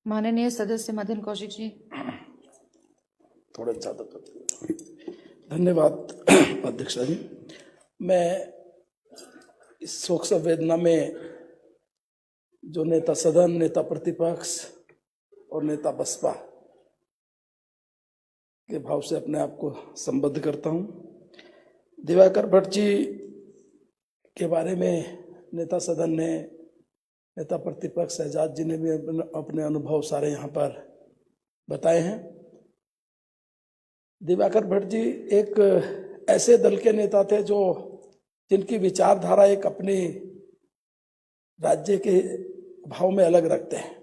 माननीय सदस्य मदन कौशिक जी। थोड़ा ज्यादा धन्यवाद अध्यक्षा जी। मैं इस शोक संवेदना में जो नेता सदन, नेता प्रतिपक्ष और नेता बसपा के भाव से अपने आप को संबद्ध करता हूं। दिवाकर भट्ट जी के बारे में नेता सदन ने, नेता प्रतिपक्ष शहजाद जी ने भी अपने अनुभव सारे यहाँ पर बताए हैं। दिवाकर भट्ट जी एक ऐसे दल के नेता थे जो जिनकी विचारधारा एक अपनी राज्य के भाव में अलग रखते हैं,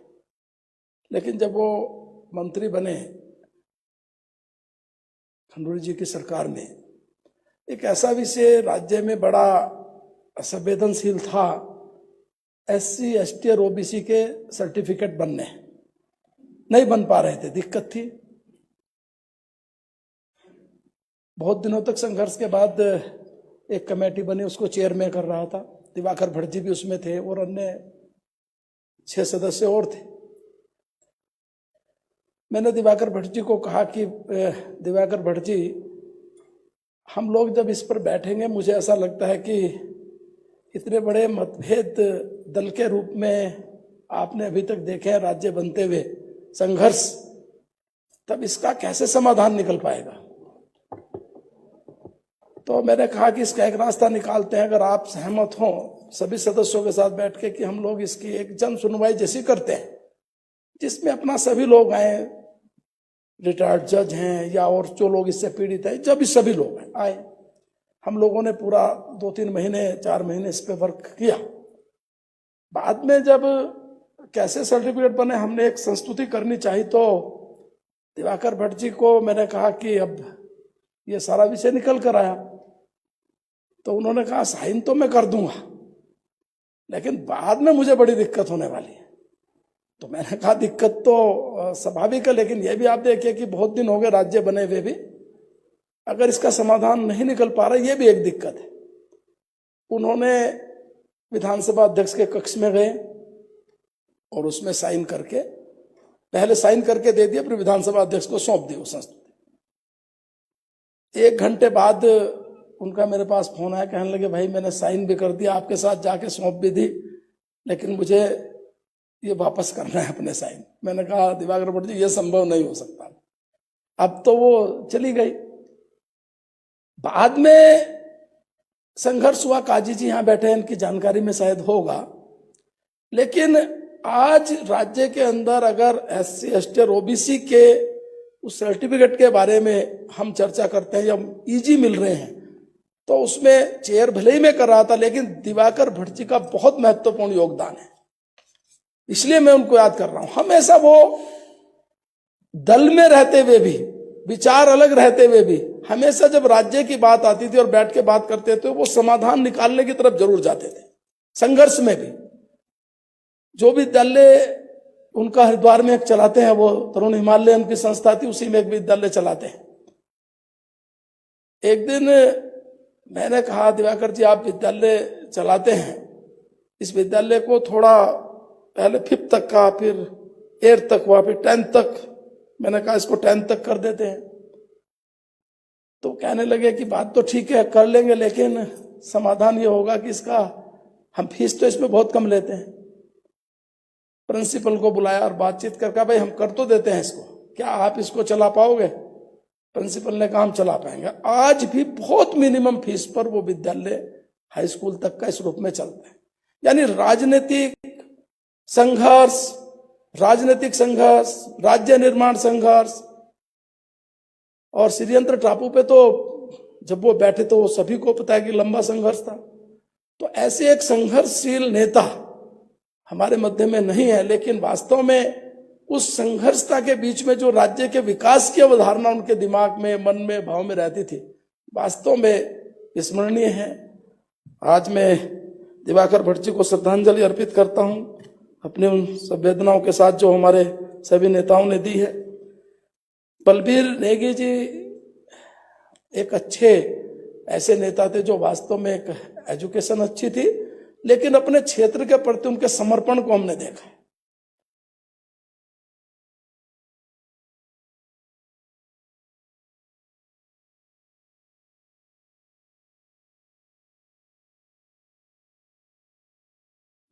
लेकिन जब वो मंत्री बने खंडूरी जी की सरकार में, एक ऐसा विषय राज्य में बड़ा संवेदनशील था, SC, ST और OBC के सर्टिफिकेट बनने नहीं बन पा रहे थे, दिक्कत थी। बहुत दिनों तक संघर्ष के बाद एक कमेटी बनी, उसको चेयरमैन कर रहा था दिवाकर भट्ट जी भी उसमें थे और अन्य 6 सदस्य और थे। मैंने दिवाकर भट्ट जी को कहा कि दिवाकर भट्ट जी, हम लोग जब इस पर बैठेंगे, मुझे ऐसा लगता है कि इतने बड़े मतभेद दल के रूप में आपने अभी तक देखे हैं राज्य बनते हुए संघर्ष, तब इसका कैसे समाधान निकल पाएगा। तो मैंने कहा कि इसका एक रास्ता निकालते हैं, अगर आप सहमत हो सभी सदस्यों के साथ बैठ के, कि हम लोग इसकी एक जन सुनवाई जैसी करते हैं जिसमें अपना सभी लोग आए, रिटायर्ड जज हैं या और जो लोग इससे पीड़ित हैं, जब सभी लोग आए। हम लोगों ने पूरा 2-3 महीने 4 महीने इस पे वर्क किया। बाद में जब कैसे सर्टिफिकेट बने, हमने एक संस्तुति करनी चाहिए, तो दिवाकर भट्ट जी को मैंने कहा कि अब ये सारा विषय निकल कर आया, तो उन्होंने कहा साइन तो मैं कर दूंगा, लेकिन बाद में मुझे बड़ी दिक्कत होने वाली है। तो मैंने कहा दिक्कत तो स्वाभाविक है, लेकिन यह भी आप देखिए कि बहुत दिन हो गए राज्य बने हुए भी, अगर इसका समाधान नहीं निकल पा रहा, यह भी एक दिक्कत है। उन्होंने विधानसभा अध्यक्ष के कक्ष में गए और उसमें साइन करके, पहले साइन करके दे दिया, फिर विधानसभा अध्यक्ष को सौंप दी वो संस्तुति। 1 घंटे बाद उनका मेरे पास फोन आया, कहने लगे भाई मैंने साइन भी कर दिया, आपके साथ जाके सौंप भी दी, लेकिन मुझे ये वापस करना है अपने साइन। मैंने कहा दिवाकर भट्ट जी, ये संभव नहीं हो सकता। अब तो वो चली गई। बाद में संघर्ष हुआ, काजी जी यहां बैठे हैं, इनकी जानकारी में शायद होगा, लेकिन आज राज्य के अंदर अगर SC, ST और OBC के उस सर्टिफिकेट के बारे में हम चर्चा करते हैं या इजी मिल रहे हैं, तो उसमें चेयर भले ही मैं कर रहा था, लेकिन दिवाकर भट्ट जी का बहुत महत्वपूर्ण योगदान है, इसलिए मैं उनको याद कर रहा हूं। हमेशा वो दल में रहते हुए भी, विचार अलग रहते हुए भी, हमेशा जब राज्य की बात आती थी और बैठ के बात करते थे, वो समाधान निकालने की तरफ जरूर जाते थे। संघर्ष में भी जो भी दल उनका हरिद्वार में एक चलाते हैं, वो तरुण हिमालय उनकी संस्था थी, उसी में एक विद्यालय चलाते हैं। एक दिन मैंने कहा दिवाकर जी, आप विद्यालय चलाते हैं, इस विद्यालय को थोड़ा पहले 5th तक का, फिर 8th तक हुआ, फिर 10th तक, मैंने कहा इसको 10th तक कर देते हैं। तो कहने लगे कि बात तो ठीक है, कर लेंगे, लेकिन समाधान ये होगा कि इसका हम फीस तो इसमें बहुत कम लेते हैं। प्रिंसिपल को बुलाया और बातचीत करके, भाई हम कर तो देते हैं इसको, क्या आप इसको चला पाओगे। प्रिंसिपल ने कहा हम चला पाएंगे। आज भी बहुत मिनिमम फीस पर वो विद्यालय हाई स्कूल तक का इस रूप में चलता है। यानी राजनीतिक संघर्ष, राज्य निर्माण संघर्ष, और श्रीयंत्र टापू पे तो जब वो बैठे तो वो सभी को पता है कि लंबा संघर्ष था। तो ऐसे एक संघर्षशील नेता हमारे मध्य में नहीं है, लेकिन वास्तव में उस संघर्षता के बीच में जो राज्य के विकास की अवधारणा उनके दिमाग में, मन में, भाव में रहती थी, वास्तव में स्मरणीय है। आज मैं दिवाकर भट्ट जी को श्रद्धांजलि अर्पित करता हूं, अपनी उन संवेदनाओं के साथ जो हमारे सभी नेताओं ने दी है। बलबीर नेगी जी एक अच्छे ऐसे नेता थे जो वास्तव में, एक एजुकेशन अच्छी थी, लेकिन अपने क्षेत्र के प्रति उनके समर्पण को हमने देखा है।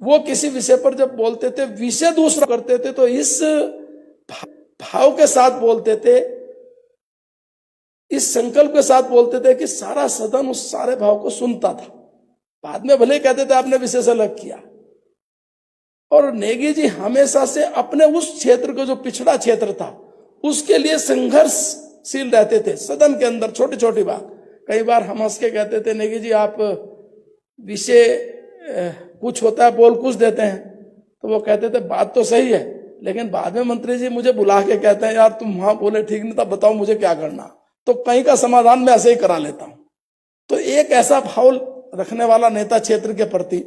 वो किसी विषय पर जब बोलते थे, विषय दूसरा करते थे, तो इस भाव के साथ बोलते थे, इस संकल्प के साथ बोलते थे कि सारा सदन उस सारे भाव को सुनता था। बाद में भले कहते थे आपने विषय से अलग किया। और नेगी जी हमेशा से अपने उस क्षेत्र को, जो पिछड़ा क्षेत्र था, उसके लिए संघर्षशील रहते थे। सदन के अंदर छोटी छोटी बात, कई बार हम हंस के कहते थे, नेगी जी आप विषय कुछ होता है बोल कुछ देते हैं, तो वो कहते थे बात तो सही है, लेकिन बाद में मंत्री जी मुझे बुला के कहते हैं यार तुम वहां बोले ठीक नहीं था, बताओ मुझे क्या करना, तो कहीं का समाधान मैं ऐसे ही करा लेता हूं। तो एक ऐसा भाव रखने वाला नेता क्षेत्र के प्रति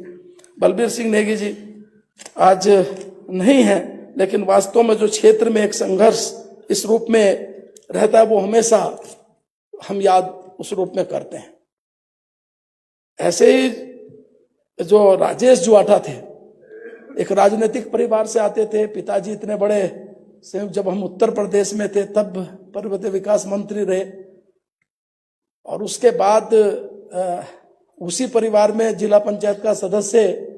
बलबीर सिंह नेगी जी आज नहीं है, लेकिन वास्तव में जो क्षेत्र में एक संघर्ष इस रूप में रहता है, वो हमेशा हम याद उस रूप में करते हैं। ऐसे ही जो राजेश जुआठा थे, एक राजनीतिक परिवार से आते थे। पिताजी इतने बड़े, जब हम उत्तर प्रदेश में थे तब पर्वतीय विकास मंत्री रहे, और उसके बाद उसी परिवार में जिला पंचायत का सदस्य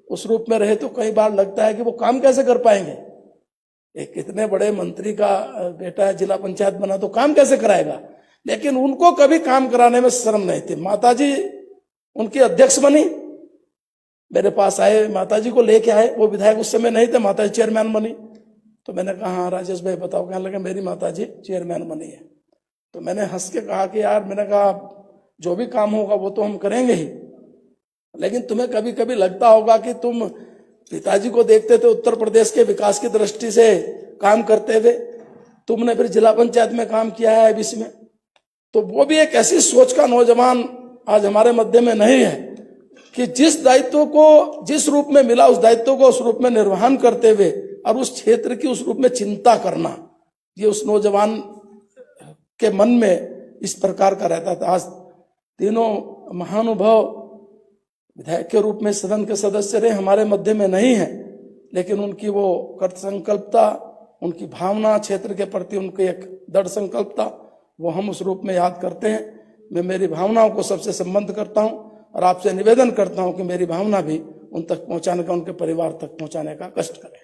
उस रूप में रहे। तो कई बार लगता है कि वो काम कैसे कर पाएंगे, एक इतने बड़े मंत्री का बेटा है, जिला पंचायत बना, तो काम कैसे कराएगा। लेकिन उनको कभी काम कराने में शर्म नहीं थी। माताजी उनकी अध्यक्ष बनी, मेरे पास आए, माताजी को लेके आए, वो विधायक उस समय नहीं थे, माताजी चेयरमैन बनी। तो मैंने कहा हाँ राजेश भाई बताओ, कहने लगे मेरी माताजी चेयरमैन बनी है। तो मैंने हंस के कहा कि यार, मैंने कहा जो भी काम होगा वो तो हम करेंगे ही, लेकिन तुम्हें कभी कभी लगता होगा कि तुम पिताजी को देखते थे उत्तर प्रदेश के विकास की दृष्टि से काम करते हुए, तुमने फिर जिला पंचायत में काम किया है अब इसमें। तो वो भी एक ऐसी सोच का नौजवान आज हमारे मध्य में नहीं है कि जिस दायित्व को जिस रूप में मिला उस दायित्व को उस रूप में निर्वहन करते हुए और उस क्षेत्र की उस रूप में चिंता करना, ये उस नौजवान के मन में इस प्रकार का रहता था। आज तीनों महानुभाव विधायक के रूप में सदन के सदस्य रहे, हमारे मध्य में नहीं है, लेकिन उनकी वो कृत संकल्पता, उनकी भावना क्षेत्र के प्रति उनकी एक दृढ़ संकल्पता, वो हम उस रूप में याद करते हैं। मैं मेरी भावनाओं को सबसे संबंध करता हूं और आपसे निवेदन करता हूं कि मेरी भावना भी उन तक पहुंचाने का, उनके परिवार तक पहुंचाने का कष्ट करें।